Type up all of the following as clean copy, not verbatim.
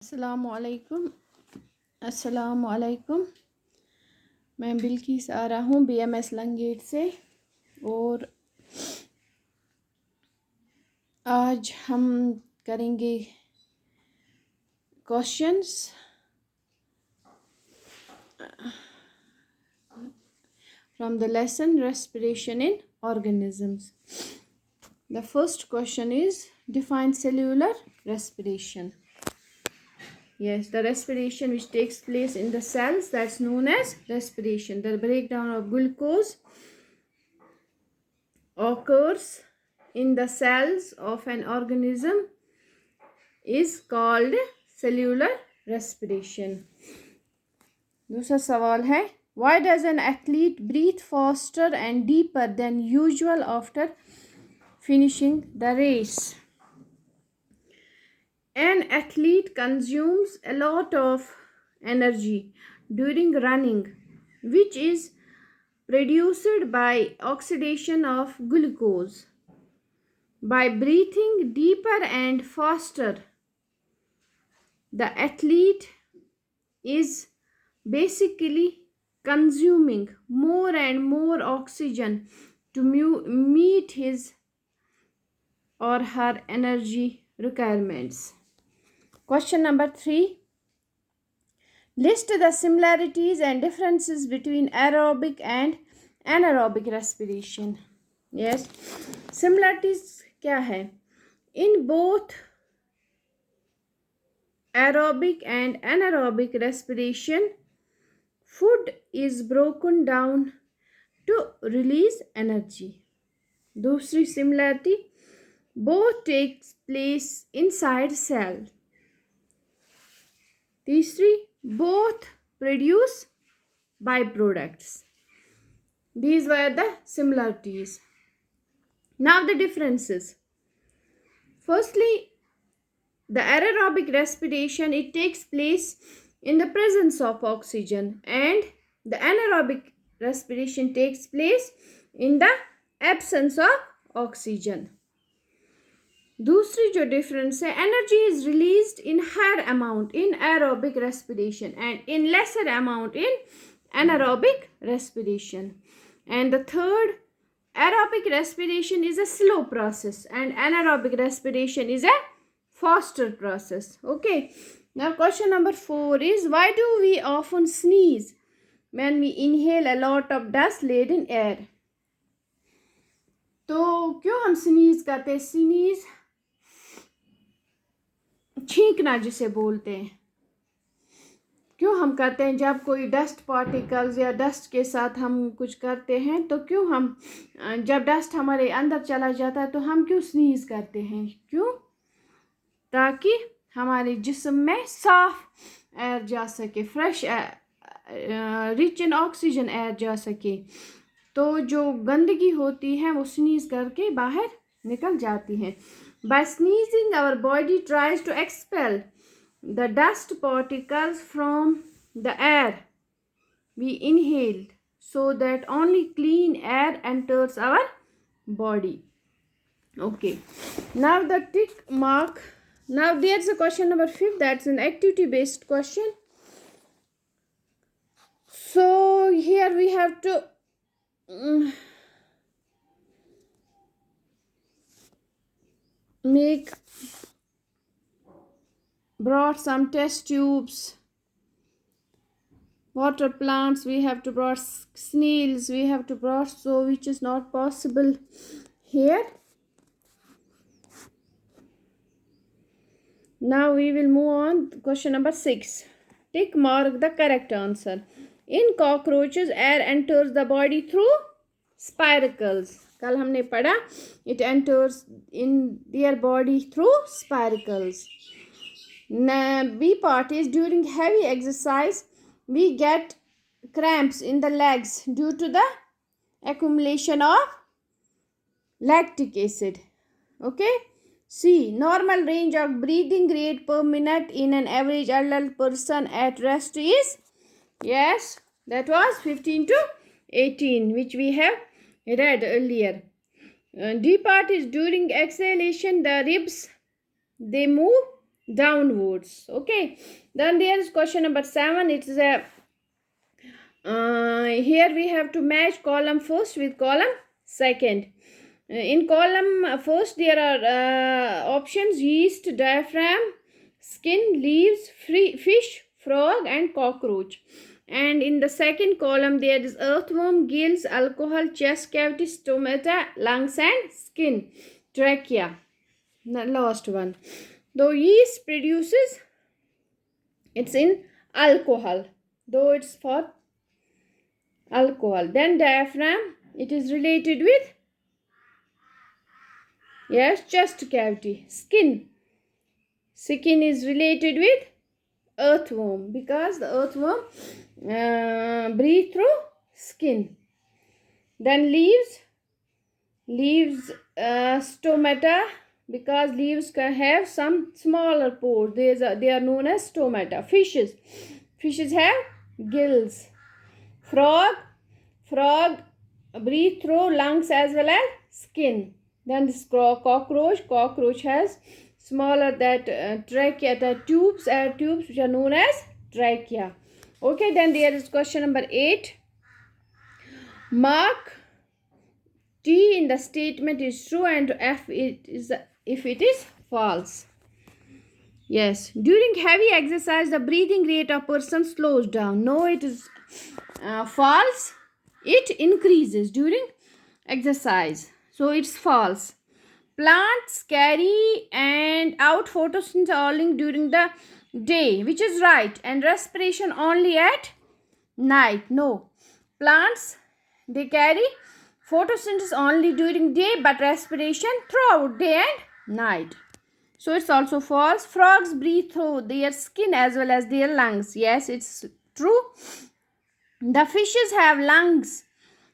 अस्सलामुअलैकुम। अस्सलामुअलैकुम। मैं बिल्कीस आ रहा हूँ BMS लंगेट से और आज हम करेंगे questions from the lesson respiration in organisms. The first question is define cellular respiration. Yes, the respiration which takes place in the cells, that's known as respiration. The breakdown of glucose occurs in the cells of an organism is called cellular respiration. दूसरा सवाल है, why does an athlete breathe faster and deeper than usual after finishing the race? An athlete consumes a lot of energy during running, which is produced by oxidation of glucose. By breathing deeper and faster, the athlete is basically consuming more and more oxygen to meet his or her energy requirements. Question number 3. List the similarities and differences between aerobic and anaerobic respiration. Yes, similarities क्या है? In both aerobic and anaerobic respiration, food is broken down to release energy. दूसरी similarity, both takes place inside cell. तीसरी, both produce byproducts. These were the similarities. Now the differences. Firstly, the aerobic respiration, it takes place in the presence of oxygen, and the anaerobic respiration takes place in the absence of oxygen. दूसरी जो difference है, energy is released in higher amount in aerobic respiration and in lesser amount in anaerobic respiration. And the third, aerobic respiration is a slow process and anaerobic respiration is a faster process. Okay, now question number 4 is, why do we often sneeze when we inhale a lot of dust laden air? तो क्यों हम sneeze करते हैं? Sneeze छींकना जिसे बोलते हैं, क्यों हम करते हैं? जब कोई डस्ट पार्टिकल्स या डस्ट के साथ हम कुछ करते हैं तो क्यों हम, जब डस्ट हमारे अंदर चला जाता है तो हम क्यों स्नीज करते हैं? क्यों? ताकि हमारे जिस्म में साफ एयर जा सके, fresh rich in oxygen air जा सके, तो जो गंदगी होती है वो स्नीज करके बाहर निकल जाती है. By sneezing, our body tries to expel the dust particles from the air we inhaled so that only clean air enters our body. Okay, now the tick mark. Now there's a question number 5, that's an activity based question. So here we have to brought some test tubes, water plants, we have to brought snails, we have to brought, so which is not possible here. Now we will move on to question number 6. Tick mark the correct answer. In cockroaches, air enters the body through spiracles. कल हमने पढ़ा, it enters in their body through spiracles. B part is, during heavy exercise we get cramps in the legs due to the accumulation of lactic acid. Okay. C, normal range of breathing rate per minute in an average adult person at rest is, yes, that was 15 to 18, which we have read earlier. D part is, during exhalation the ribs, they move downwards. Okay, then there is question number 7. It is a here we have to match column first with column second. In column first there are options: yeast, diaphragm, skin, leaves, fish, frog and cockroach. And in the second column there is earthworm, gills, alcohol, chest cavity, stomata, lungs and skin, trachea. The last one. Though yeast produces, it's in alcohol, though it's for alcohol. Then diaphragm, it is related with, yes, chest cavity. Skin is related with earthworm, because the earthworm breathe through skin. Then leaves stomata, because leaves can have some smaller pores. They are known as stomata. Fishes have gills. Frog breathe through lungs as well as skin. Then this cockroach has smaller that trachea, the tubes which are known as trachea. Okay, then there is question number 8. Mark T in the statement is true and if it is false. Yes, during heavy exercise the breathing rate of person slows down. No, it is false. It increases during exercise, so it's false. Plants carry and out photosynthesis only during the day, which is right, and respiration only at night. No, plants, they carry photosynthesis only during day but respiration throughout day and night, so it's also false. Frogs breathe through their skin as well as their lungs. Yes, it's true. The fishes have lungs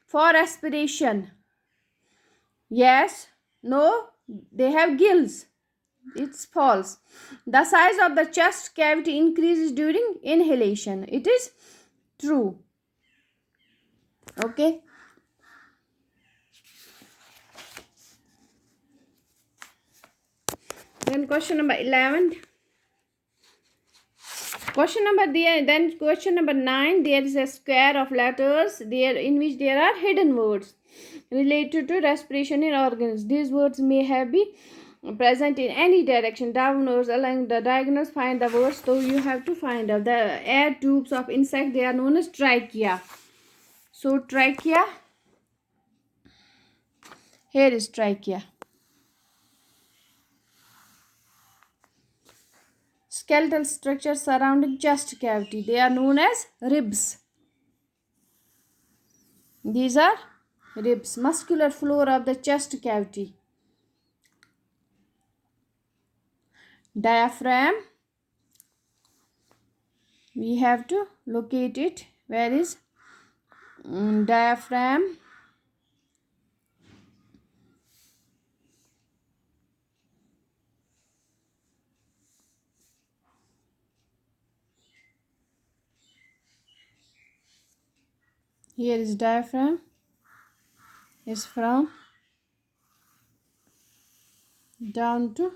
for respiration. Yes, no, they have gills. It's false. The size of the chest cavity increases during inhalation. It is true. Okay. Then question number 11. Question number 9. There is a square of letters there in which there are hidden words related to respiration in organisms. These words may have been present in any direction, downwards, along the diagonals. Find the words. So you have to find out the air tubes of insect. They are known as trachea. So trachea. Here is trachea. Skeletal structures surrounding chest cavity. They are known as ribs. These are ribs. Muscular floor of the chest cavity. Diaphragm. We have to locate it. Where is diaphragm? Here is diaphragm. Is from down to